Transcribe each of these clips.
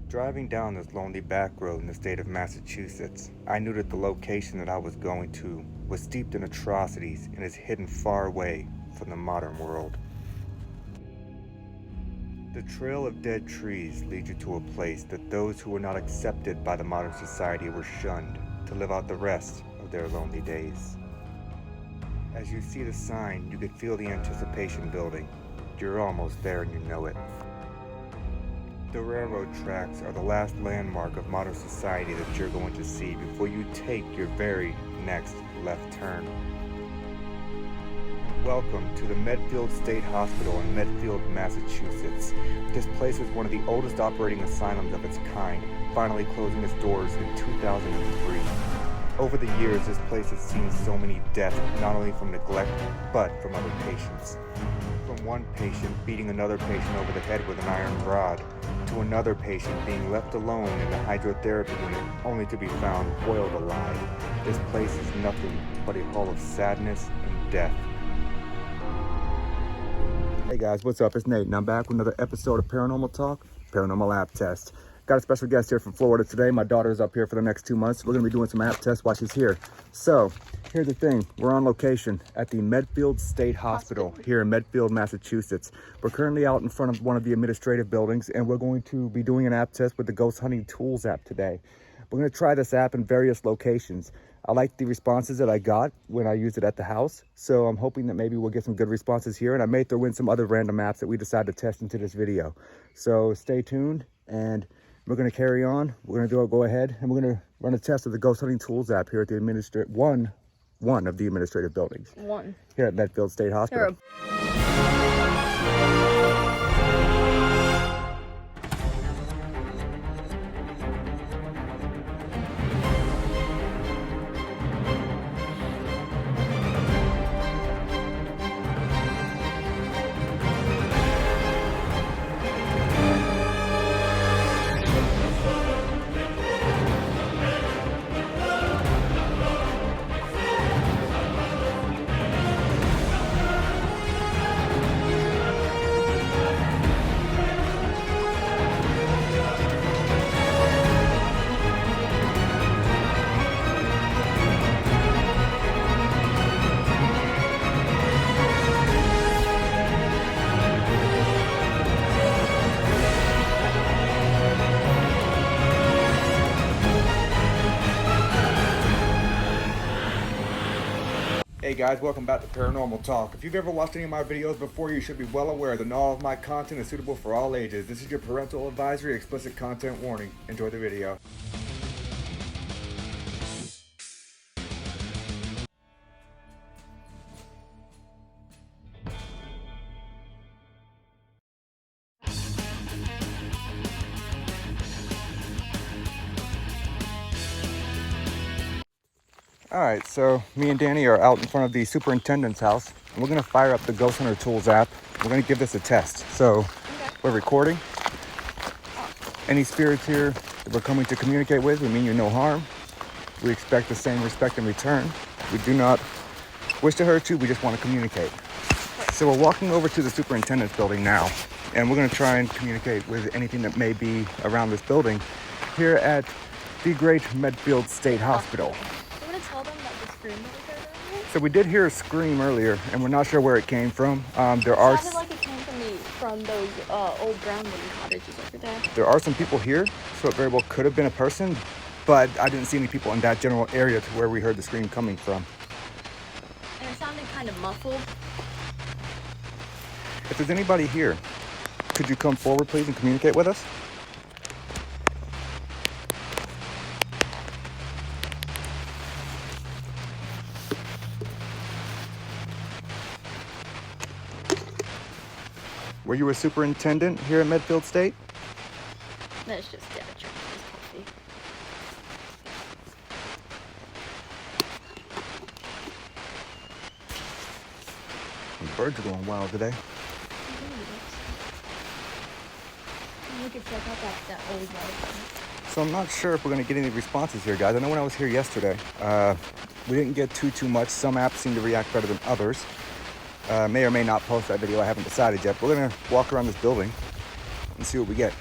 Driving down this lonely back road in the state of Massachusetts, I knew that the location that I was going to was steeped in atrocities and is hidden far away from the modern world. The trail of dead trees leads you to a place that those who were not accepted by the modern society were shunned to live out the rest of their lonely days. As you see the sign, you can feel the anticipation building. You're almost there and you know it. The railroad tracks are the last landmark of modern society that you're going to see before you take your very next left turn. Welcome to the Medfield State Hospital in Medfield, Massachusetts. This place is one of the oldest operating asylums of its kind, finally closing its doors in 2003. Over the years, this place has seen so many deaths, not only from neglect, but from other patients. From one patient beating another patient over the head with an iron rod, to another patient being left alone in the hydrotherapy unit only to be found boiled alive. This place is nothing but a hall of sadness and death. Hey guys, what's up? It's Nate and I'm back with another episode of Paranormal Talk, Paranormal App Test. Got a special guest here from Florida today. My daughter's up here for the next 2 months. We're going to be doing some app tests while she's here. So, here's the thing. We're on location at the Medfield State Hospital here in Medfield, Massachusetts. We're currently out in front of one of the administrative buildings, and we're going to be doing an app test with the Ghost Hunting Tools app today. We're going to try this app in various locations. I like the responses that I got when I used it at the house, so I'm hoping that maybe we'll get some good responses here, and I may throw in some other random apps that we decide to test into this video. So stay tuned, and we're going to carry on. We're going to go ahead, and we're going to run a test of the Ghost Hunting Tools app here at the one of the administrative buildings. Here at Medfield State Hospital. Hey guys, welcome back to Paranormal Talk. If you've ever watched any of my videos before, you should be well aware that not all of my content is suitable for all ages. This is your parental advisory, explicit content warning. Enjoy the video. Alright, so me and Danny are out in front of the superintendent's house, and we're going to fire up the Ghost Hunter Tools app. We're going to give this a test. So, We're recording. Any spirits here that we're coming to communicate with, we mean you no harm. We expect the same respect in return. We do not wish to hurt you, we just want to communicate. So we're walking over to the superintendent's building now, and we're going to try and communicate with anything that may be around this building here at the great Medfield State Hospital. Tell them that the scream that we heard earlier? So we did hear a scream earlier, and we're not sure where it came from. It sounded like it came from those old brown wooden cottages over there. There are some people here, so it very well could have been a person, but I didn't see any people in that general area to where we heard the scream coming from. And it sounded kind of muffled. If there's anybody here, could you come forward, please, and communicate with us? Were you a superintendent here at Medfield State? That's just drinking his coffee. The birds are going wild today. We could check out that old library. So I'm not sure if we're going to get any responses here, guys. I know when I was here yesterday, we didn't get too much. Some apps seem to react better than others. May or may not post that video. I haven't decided yet. We're going to walk around this building and see what we get.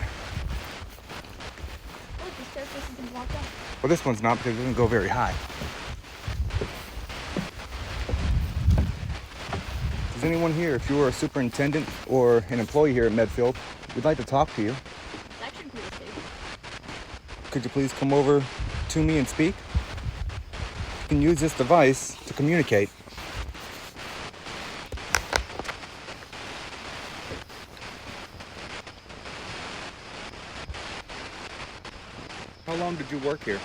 Walk up. Well, this one's not because it doesn't go very high. Is anyone here, if you were a superintendent or an employee here at Medfield, we'd like to talk to you. It's actually pretty safe. Could you please come over to me and speak? You can use this device to communicate. How long did you work here?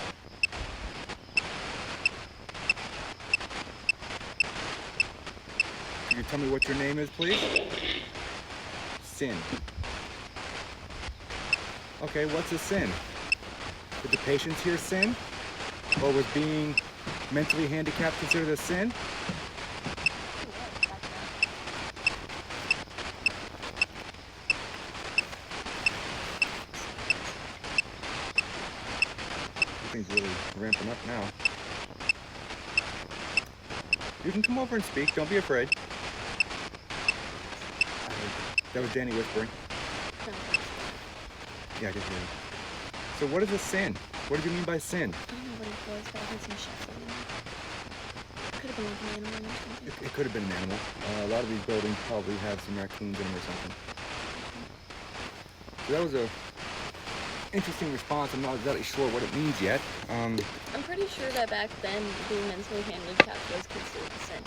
Can you tell me what your name is, please? Sin. Okay, what's a sin? Did the patients here sin? Or was being mentally handicapped considered a sin? Everything's really ramping up now. You can come over and speak, don't be afraid. That was Danny whispering. Yeah, I did hear it. So what is a sin? What did you mean by sin? I don't know what it was, but I heard some shuffling. Could have been like an animal or something. It could have been an animal. A lot of these buildings probably have some raccoons in them or something. So that was a interesting response. I'm not exactly sure what it means yet. I'm pretty sure that back then being mentally handicapped was considered a sin.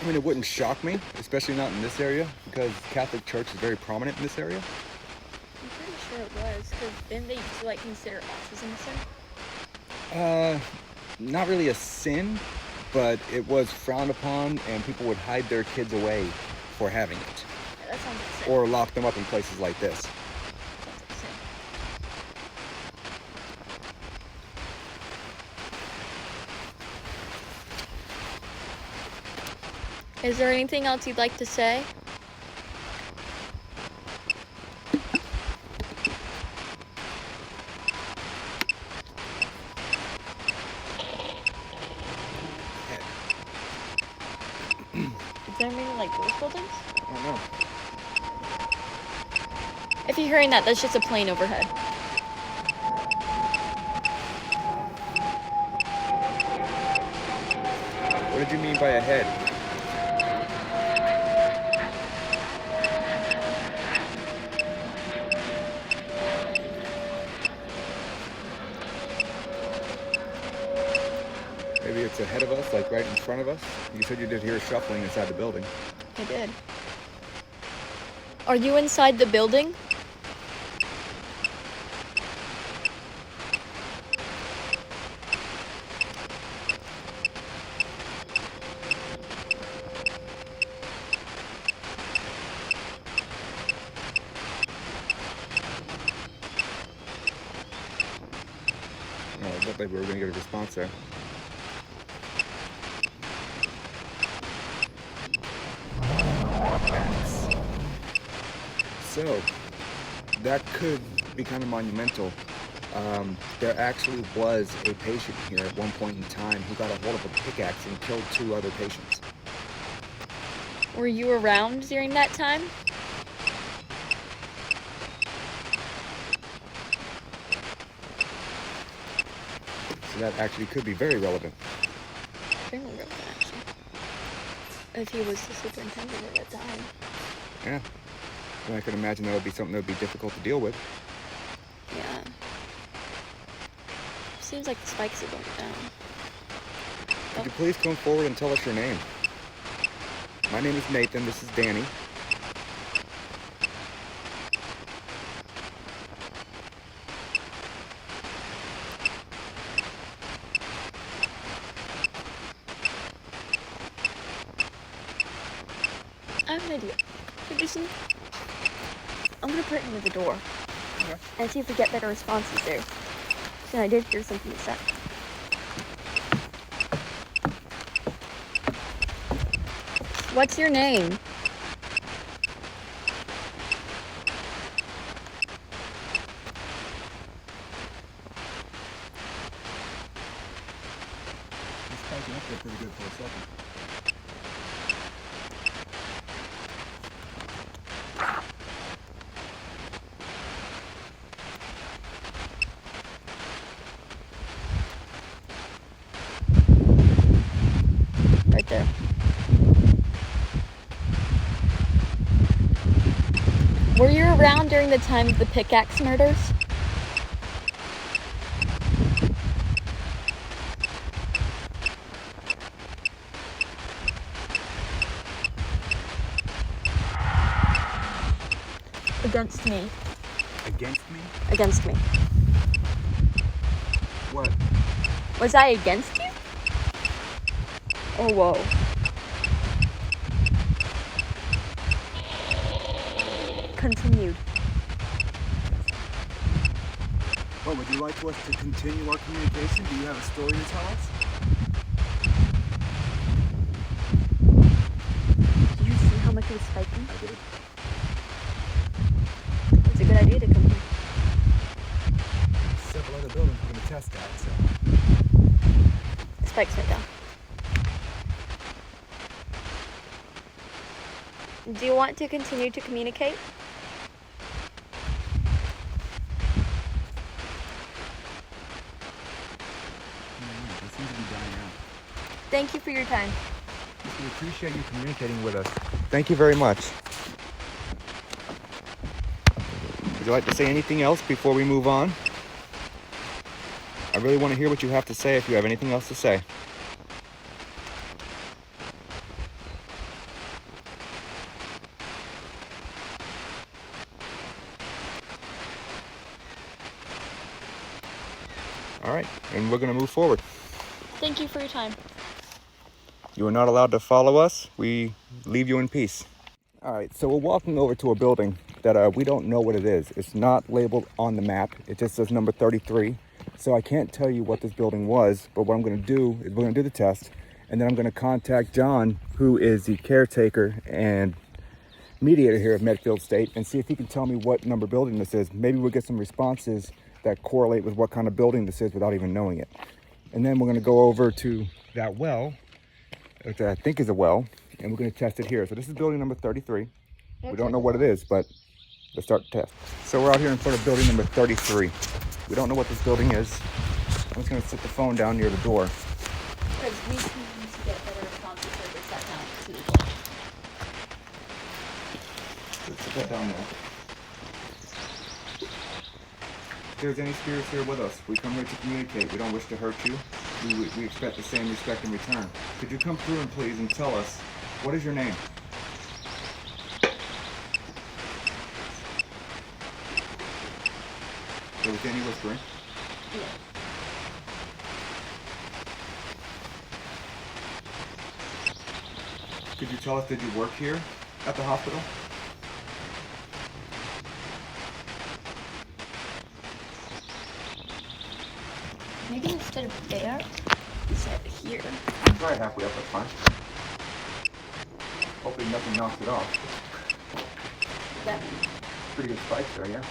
I mean, it wouldn't shock me, especially not in this area, because Catholic Church is very prominent in this area. I'm pretty sure it was, because then they used to like consider autism a sin. Not really a sin, but it was frowned upon, and people would hide their kids away for having it, Yeah, that sounds like a sin. or lock them up in places like this. Sounds like a sin. Is there anything else you'd like to say? Is there anything like those buildings? I don't know. If you're hearing that, that's just a plane overhead. What did you mean by a head? Maybe it's ahead of us, like right in front of us? You said you did hear shuffling inside the building. I did. Are you inside the building? No, it looked like we were going to get a response there. So, that could be kind of monumental. There actually was a patient here at one point in time who got a hold of a pickaxe and killed 2 other patients. Were you around during that time? So that actually could be very relevant. Extremely relevant, actually. If he was the superintendent at that time. Yeah. And I could imagine that would be something that would be difficult to deal with. Yeah. Seems like the spikes are going down. Could you please come forward and tell us your name? My name is Nathan. This is Danny. I have an idea. Listen, I'm gonna put it near the door. Okay. And see if we get better responses there. So I did hear something you said. What's your name? It's spiking up there pretty good for a second. during the time of the pickaxe murders? Against me. Against me? Against me. What? Was I against you? Oh, whoa. Continued. Well, would you like us to continue our communication? Do you have a story to tell us? Did you see how much it was spiking? I did. It's a good idea to come here. Several other buildings we're going to test at, so. The spikes went down. Do you want to continue to communicate? It seems to be dying out. Thank you for your time. We appreciate you communicating with us. Thank you very much. Would you like to say anything else before we move on? I really want to hear what you have to say if you have anything else to say. All right, and we're going to move forward. Thank you for your time. You are not allowed to follow us. We leave you in peace. All right, so we're walking over to a building that we don't know what it is. It's not labeled on the map. It just says number 33. So I can't tell you what this building was, but what I'm going to do is we're going to do the test, and then I'm going to contact John, who is the caretaker and mediator here at Medfield State, and see if he can tell me what number building this is. Maybe we'll get some responses that correlate with what kind of building this is without even knowing it. And then we're going to go over to that well, which I think is a well, and we're going to test it here. So this is building number 33. We don't know what it is, but let's start the test. So we're out here in front of building number 33. We don't know what this building is. I'm just going to sit the phone down near the door. Because we need to get better responses for this that down to the door. Let's put that down there. If there's any spirits here with us, we come here to communicate. We don't wish to hurt you. We expect the same respect in return. Could you come through and please and tell us, what is your name? So was Danny whispering? Yeah. Could you tell us, did you work here at the hospital? Maybe instead of there, we said here. Try it halfway up, that's fine. Hopefully nothing knocks it off. That, Pretty good spikes there, yeah?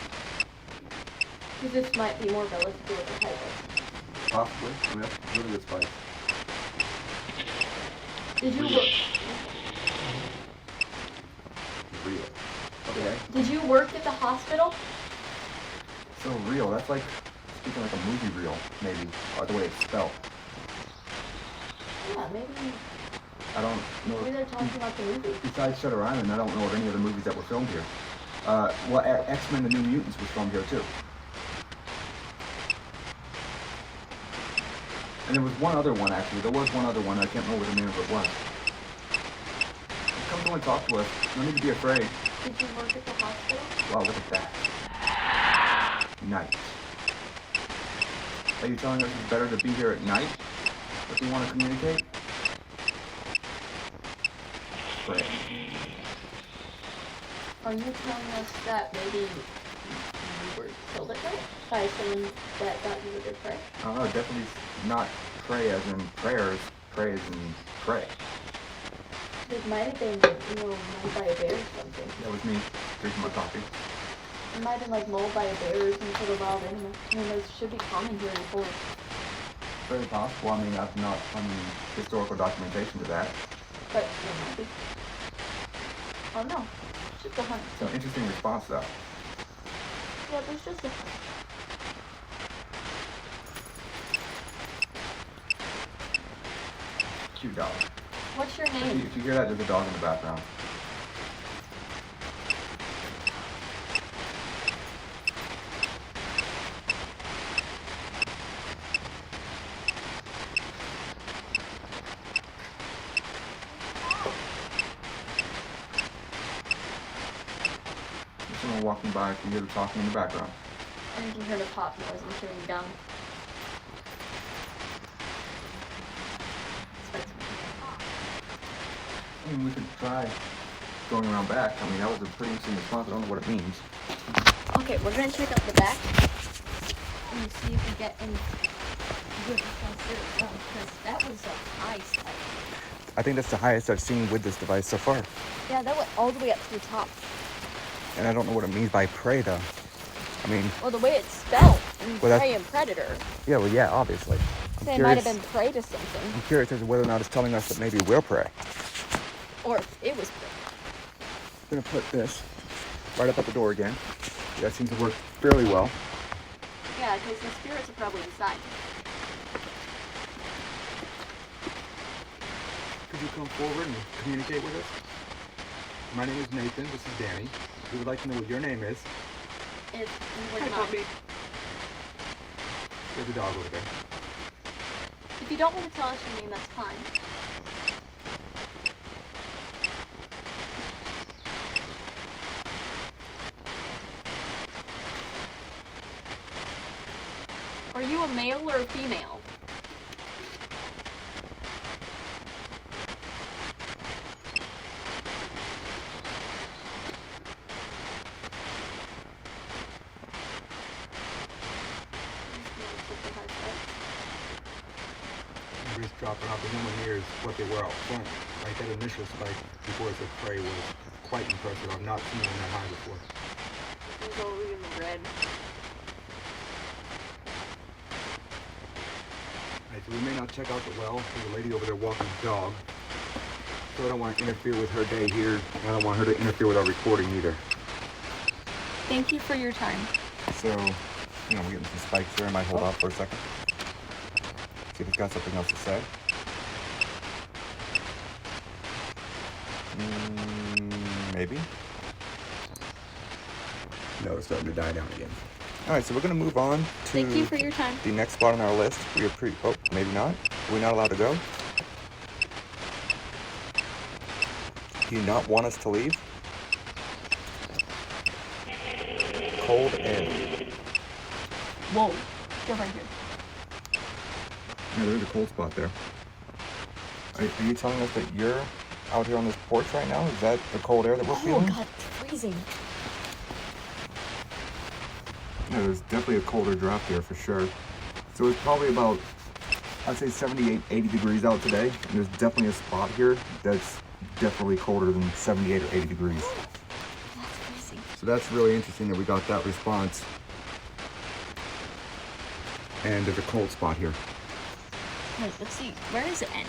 because this might be more relative to what the height was. Possibly. I mean, that's really good spikes. Did you work? Real. Okay. Did you work at the hospital? So real, that's like speaking like a movie reel, maybe, or the way it's spelled. Yeah, maybe. I don't know. Maybe they're talking about the movie. Besides Shutter Island, I don't know of any other movies that were filmed here. Well, X-Men: The New Mutants was filmed here too. And there was one other one, actually. There was one other one. I can't remember what the name of it was. Come through and talk to us. No need to be afraid. Did you work at the hospital? Wow, look at that. Night. Are you telling us it's better to be here at night if we want to communicate? Pray. Are you telling us that maybe you were killed at night by someone that thought you were good prey? Definitely not pray as in prayers. Pray as in pray. It might have been, mauled by a bear or something. That was me drinking my coffee. It might have been like mauled by a bear or some sort of wild animal. I mean, those should be common here in Florida. Very possible. I mean, I've not historical documentation to that. But it might be. Oh no. Just a hunt. So interesting response though. Yeah, there's just a hunt. Cute dog. What's your name? If you hear that, there's a dog in the background. walking by, if you hear the talking in the background. And you can hear the pop noise. I'm chewing gum. I mean, we could try going around back. I mean, that was a pretty interesting response. I don't know what it means. Okay, we're gonna check out the back and see if we get any good response there as well, because that was a high step. I think that's the highest I've seen with this device so far. Yeah, that went all the way up to the top. And I don't know what it means by prey, though. I mean... Well, the way it's spelled, Well, prey and predator. Yeah, well, yeah, obviously. So it might have been prey to something. I'm curious as to whether or not it's telling us that maybe we're prey. Or if it was prey. I'm going to put this right up at the door again. That seems to work fairly well. Yeah, because the spirits are probably inside. Could you come forward and communicate with us? My name is Nathan. This is Danny. We would like to know what your name is. It's Hi, puppy. There's a dog over there. If you don't want to tell us your name, that's fine. Are you a male or a female? We're just dropping off. The number near is what they were out front. Like that initial spike before it said prey was quite impressive. I've not seen one that high before. It's all in the red. Alright, so we may not check out the well. There's a lady over there walking the dog. So I don't want to interfere with her day here. And I don't want her to interfere with our recording either. Thank you for your time. So, you know, we're getting some spikes there. I might hold off for a second. See if he's got something else to say. Maybe. No, it's starting to die down again. All right, so we're going to move on to Thank you for your time. the next spot on our list. We are oh, maybe not. Are we not allowed to go? Do you not want us to leave? Cold end. Whoa. Go right here. Yeah, there's a cold spot there. Are you telling us that you're out here on this porch right now? Is that the cold air that we're feeling? Oh, God, it's freezing. Yeah, there's definitely a colder drop here for sure. So it's probably about, I'd say 78, 80 degrees out today. And there's definitely a spot here that's definitely colder than 78 or 80 degrees. That's freezing. So that's really interesting that we got that response. And there's a cold spot here. Wait, let's see. Where does it end?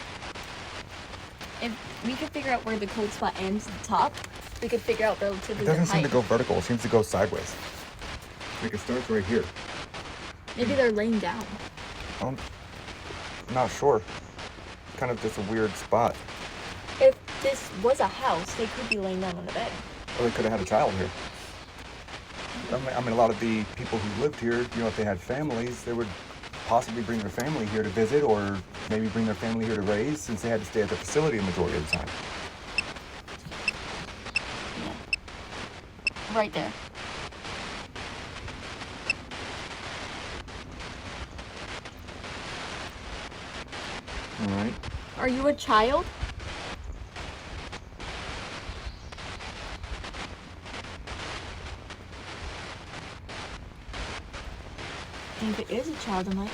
If we could figure out where the cold spot ends at the top, we could figure out relatively It the doesn't seem height. to go vertical, it seems to go sideways. Like it starts right here. Maybe they're laying down. I'm not sure. Kind of just a weird spot. If this was a house, they could be laying down on a bed. Or they could have had a child here. I mean, a lot of the people who lived here, you know, if they had families, they would possibly bring their family here to visit, or maybe bring their family here to raise, since they had to stay at the facility the majority of the time. Yeah. Right there. All right. Are you a child? If it is a child, it might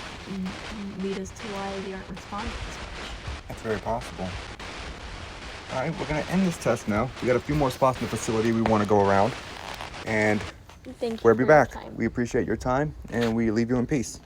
lead us to why they aren't responding as much. That's very possible. All right, we're going to end this test now. We got a few more spots in the facility we want to go around. And Thank you we'll for be your back. time. We appreciate your time, and we leave you in peace.